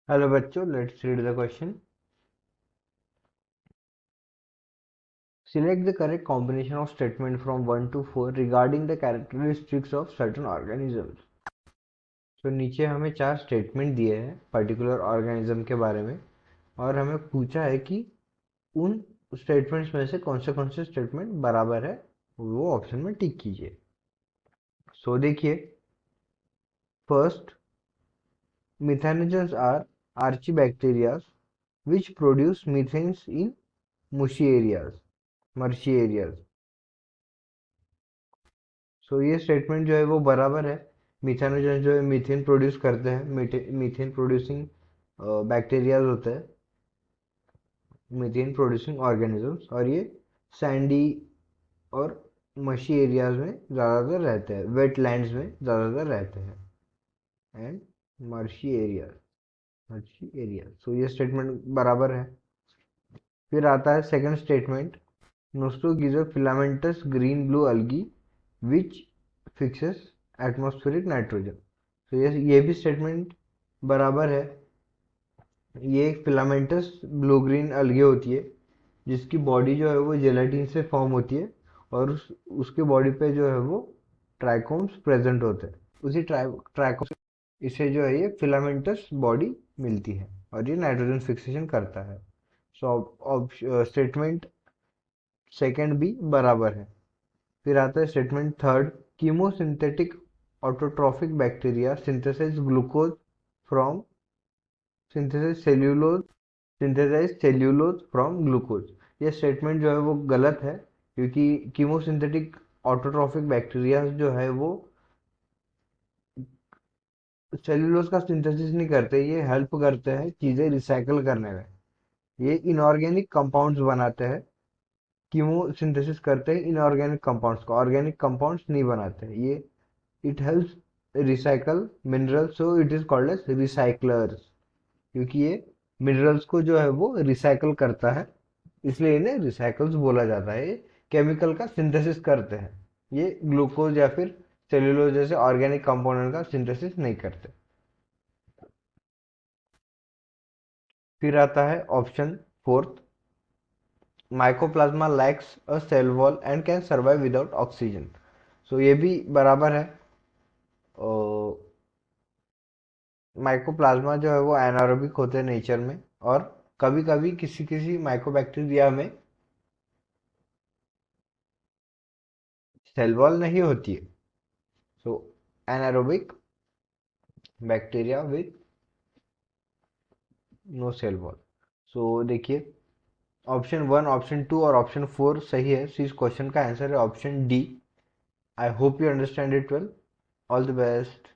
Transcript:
Hello बच्चों, let's read the question. Select the correct combination of statement from 1 to 4 regarding the characteristics of certain organisms. तो नीचे हमें चार statement दिए हैं पर्टिकुलर ऑर्गेनिज्म के बारे में और हमें पूछा है कि उन स्टेटमेंट्स में से कौन से स्टेटमेंट बराबर है, वो ऑप्शन में टिक कीजिए. सो देखिए, first, methanogens are archibacterias which produce methanes in mushy areas, marshy areas. So ये स्टेटमेंट जो है वो बराबर है. मिथेनोजेंस जो है मीथेन प्रोड्यूस करते हैं, मीथेन प्रोड्यूसिंग बैक्टीरियाज होते हैं, मीथेन प्रोड्यूसिंग ऑर्गेनिजम्स, और ये सैंडी और मशी एरियाज में ज़्यादातर रहते हैं, वेटलैंड्स में ज़्यादातर रहते हैं, and marshy areas, marshy area. So ये स्टेटमेंट बराबर है. फिर आता है second statement, Nostoc is a filamentous green blue algae which fixes atmospheric nitrogen. तो ये भी स्टेटमेंट बराबर है. ये एक फिलामेंटस ब्लू ग्रीन अलगे होती है जिसकी बॉडी जो है वो जेलेटिन से फॉर्म होती है और उसके बॉडी पे जो है वो ट्राइकोम्स प्रेजेंट होते हैं. उसी ट्राइकोम इसे जो है ये फिलामेंटस बॉडी मिलती है और ये नाइट्रोजन फिक्सेशन करता है. सो स्टेटमेंट सेकंड भी बराबर है. फिर आता है statement third, chemosynthetic autotrophic bacteria synthesize glucose from synthesize cellulose from glucose. ये स्टेटमेंट जो है वो गलत है क्योंकि कीमोसिंथेटिक ऑटोट्रॉफिक बैक्टीरिया जो है वो सेल्यूलोज का सिंथेसिस नहीं करते, ये हेल्प करते हैं चीज़ें रिसाइकल करने में. ये इनऑर्गेनिक कंपाउंड्स बनाते हैं. कीमोसिंथेसिस करते हैं इनऑर्गेनिक कंपाउंड्स को, ऑर्गेनिक कंपाउंड्स नहीं बनाते हैं ये. It helps recycle minerals, so it is called as recyclers, क्योंकि ये मिनरल्स को जो है वो रिसाइकल करता है, इसलिए इन्हें रिसाइकल्स बोला जाता है. ये केमिकल का सिंथेसिस करते हैं, ये ग्लूकोज या फिर सेल्यूलोज जैसे ऑर्गेनिक कंपोनेंट का सिंथेसिस नहीं करते. फिर आता है option fourth, mycoplasma lacks a cell wall and can survive without oxygen. So ये भी बराबर है. माइकोप्लाज्मा जो है वो एनारोबिक होते हैं नेचर में, और कभी कभी किसी किसी माइकोबैक्टीरिया में सेल वॉल नहीं होती है. So anaerobic bacteria with no cell wall. So देखिए, ऑप्शन वन, ऑप्शन टू और ऑप्शन फोर सही है. सो इस क्वेश्चन का आंसर है option D. I hope you understand it well. All the best.